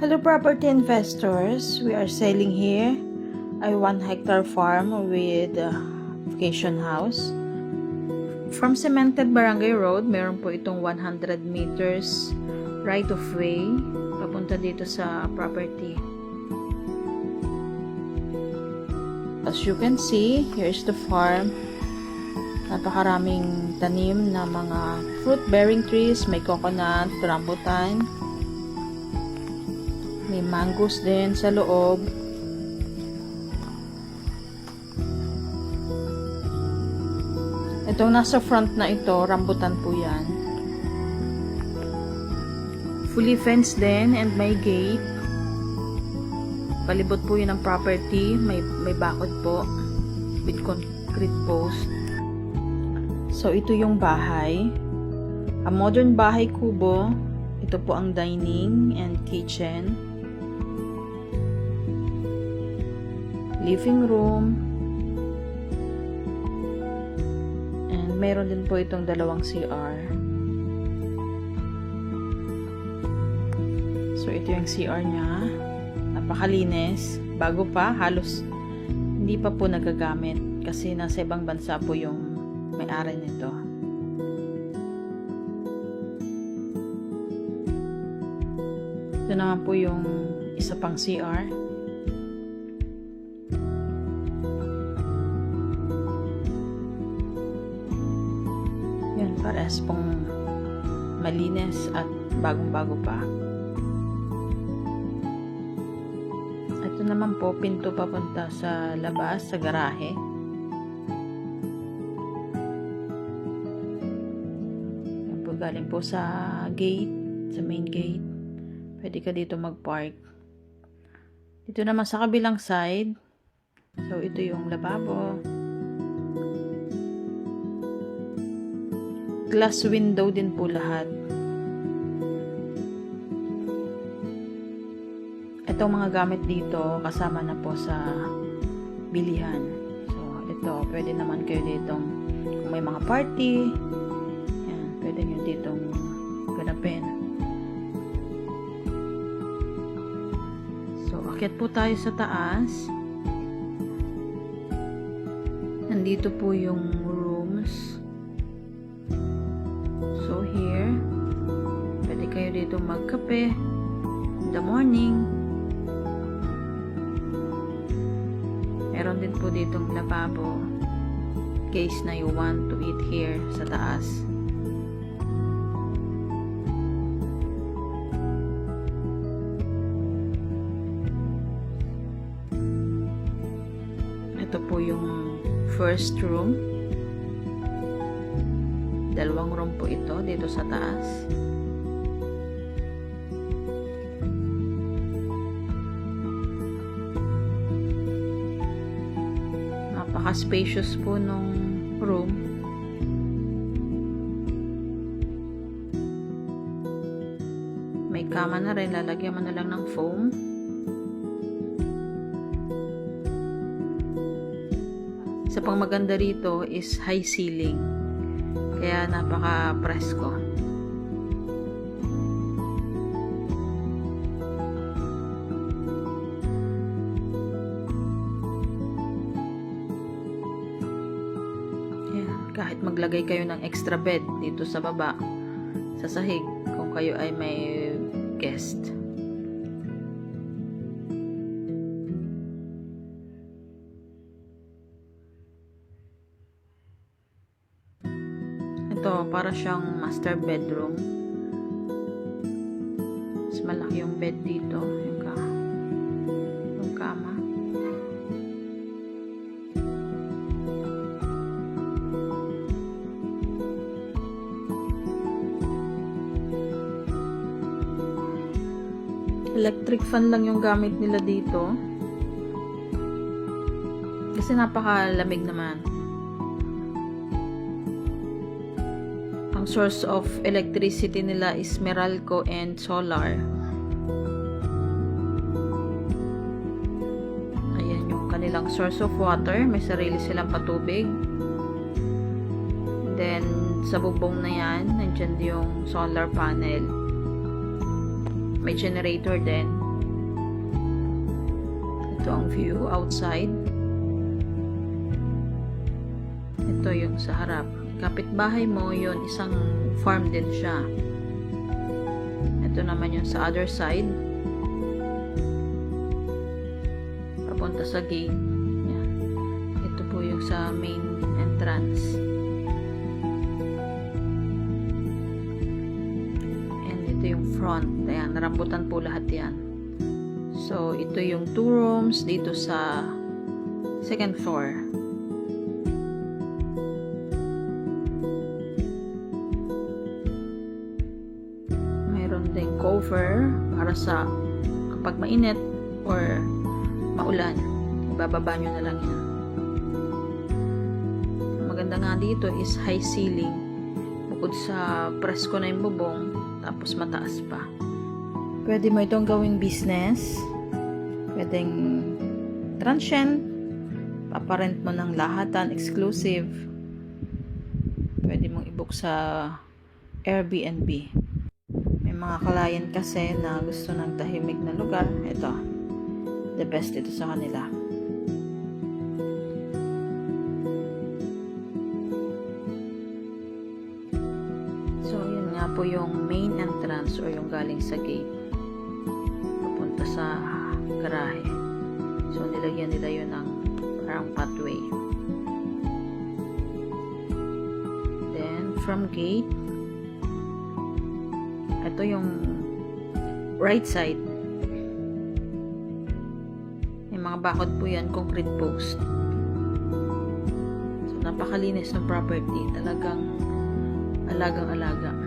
Hello property investors, we are selling here a 1-hectare farm with vacation house. From Cemented Barangay Road, meron po itong 100 meters right of way papunta dito sa property. As you can see, here's the farm. Napakaraming tanim na mga fruit-bearing trees, may coconut, rambutan. May mangoes din sa loob. Itong nasa front na ito, rambutan po yan. Fully fenced din and may gate. Palibot po yun ang property. May bakod po with concrete post. So ito yung bahay. A modern bahay kubo. Ito po ang dining and kitchen. Living room. And meron din po itong dalawang CR. So ito yung CR niya. Napakalinis. Bago pa, halos hindi pa po nagagamit kasi nasa ibang bansa po yung may-ari nito. Ito naman po yung isa pang CR. Yan, parehas pong malinis at bagong-bago pa. Ito naman po, pinto papunta sa labas, sa garahe. Yan po, galing po sa gate, sa main gate. Pwede ka dito mag-park. Dito naman sa kabilang side, so ito yung lababo. Glass window din po lahat. Itong mga gamit dito kasama na po sa bilihan. So ito, pwede naman kayo ditong kung may mga party, yan, pwede nyo ditong ganapin. So akyat po tayo sa taas. Nandito po yung rooms. So here, pwede kayo dito magkape in the morning. Meron din po ditong lababo case na you want to eat here sa taas. Ito po yung first room. Dalawang room po ito dito sa taas. Napaka-spacious po nung room. May kama na rin, lalagyan mo na lang ng foam. Isa pang maganda rito is high ceiling. Kaya napaka-presko. Yeah, kahit maglagay kayo ng extra bed dito sa baba, sa sahig, kung kayo ay may guest. Ito, para siyang master bedroom. Mas malaki yung bed dito, yung kama. Electric fan lang yung gamit nila dito. Kasi napakalamig naman. Ang source of electricity nila is Meralco and solar. Ayan yung kanilang source of water. May sarili silang patubig. Then, sa bubong na yan, nandyan yung solar panel. May generator din. Ito ang view outside. Ito yung sa harap. Kapitbahay mo, yun, isang farm din siya. Ito naman yung sa other side. Papunta sa gate. Yan. Ito po yung sa main entrance. And ito yung front. Ayan, narambutan po lahat yan. So, ito yung 2 rooms dito sa second floor. Mayroon ding cover para sa kapag mainit or maulan. Ibababa nyo na lang yan. Maganda nga dito is high ceiling. Bukod sa presko na yung bubong, tapos mataas pa. Pwede mo itong gawing business. Pwedeng transient. Paparent mo ng lahatan, exclusive. Pwede mong i-book sa Airbnb. May mga client kasi na gusto ng tahimik na lugar. Ito. The best ito sa kanila. So, yun nga po yung main entrance or yung galing sa gate. Papunta sa garahe. So, nilagyan nila yun ng parang pathway. Then, from gate, ito yung right side. May mga bakod po yan, concrete post. So, napakalinis ng property. Talagang alagang-alaga.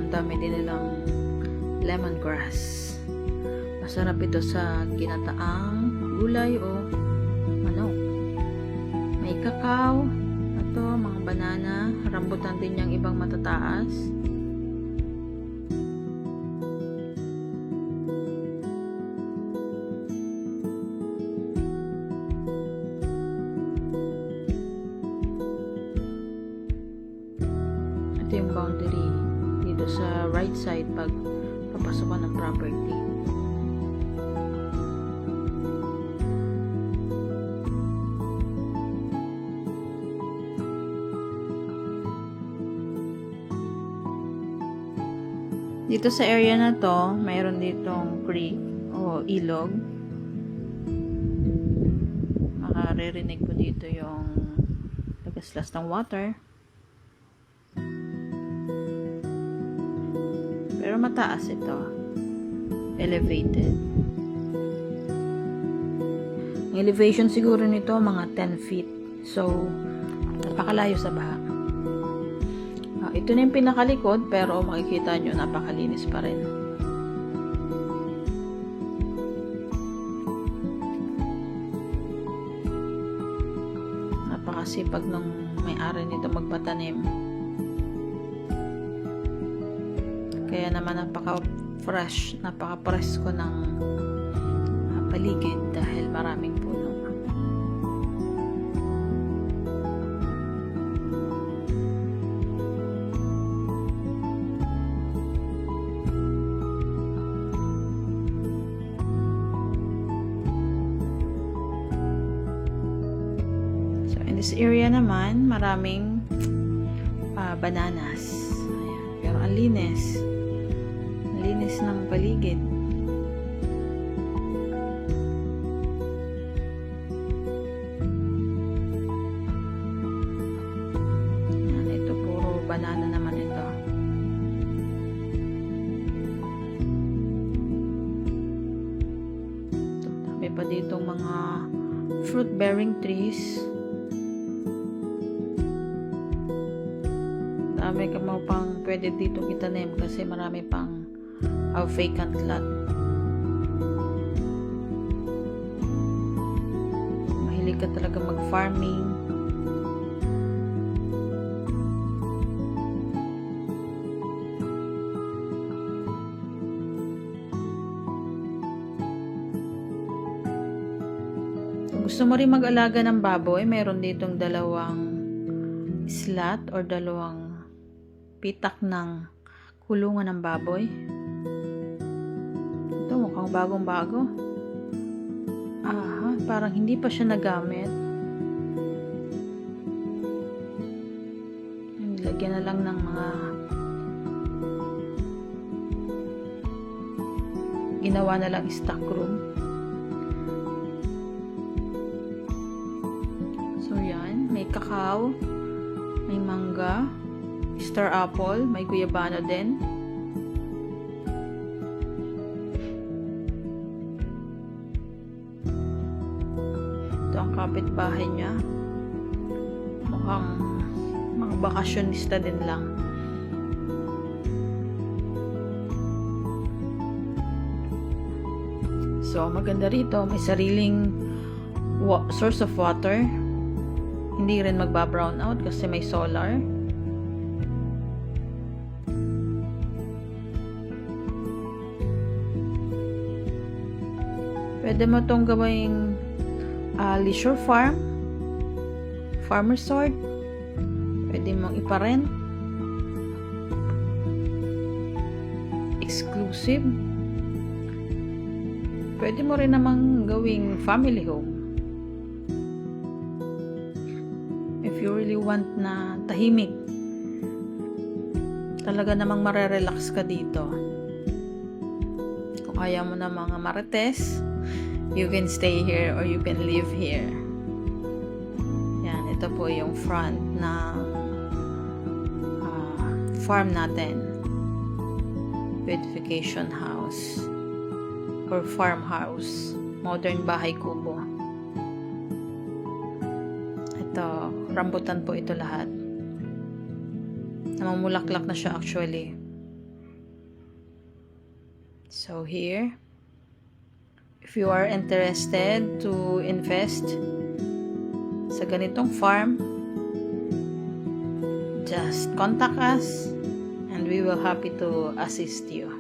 Dami din nilang lemongrass. Masarap ito sa ginataang gulay o manok. May kakao. Ito, mga banana. Rambutan din yung ibang matataas. Ito yung boundary dito sa right side pag papasok ka ng property. Dito sa area na to, mayroon ditong creek o ilog. Makaririnig po dito yung lagaslas ng water. Pero mataas ito. Elevated. Ang elevation siguro nito mga 10 feet. So, napakalayo sa baha. Ito na yung pinakalikod pero makikita nyo napakalinis pa rin. Napakasipag ng may-ari nito magpatanim. Kaya naman napaka-fresh, napaka-presko ng paligid dahil maraming puno. So in this area naman, maraming bananas. Ayan. Pero ang linis. Linis ng paligid. Yan, ito puro banana naman ito. Dami pa ditong mga fruit bearing trees. Dami ka mo pang pwede ditong itanim kasi marami pang vacant lot. Mahilig ka talaga mag-farming. gusto mo rin mag-alaga ng baboy, meron ditong dalawang slot or dalawang pitak ng kulungan ng baboy. Ito mukhang bagong-bago. Aha, parang hindi pa siya nagamit. Lagyan na lang ng mga ginawa na lang stock room. So yan, may kakao, may mangga, star apple, may guyabano din. Ito ang kapitbahay niya. Mukhang mga bakasyonista din lang. So, maganda rito. May sariling source of water. Hindi rin magba-brown out kasi may solar. Pwede mo itong gawing leisure farm, farm resort. Pwede mong iparent. Exclusive. Pwede mo rin namang gawing family home. If you really want na tahimik, talaga namang marerelax ka dito. Kung kaya mo na mga marites, you can stay here or you can live here. Yan, ito po yung front ng farm natin. Beautification house or farmhouse. Modern bahay kubo. Ito, rambutan po ito lahat. Namumulaklak na siya actually. So here, if you are interested to invest sa ganitong farm, just contact us and we will happy to assist you.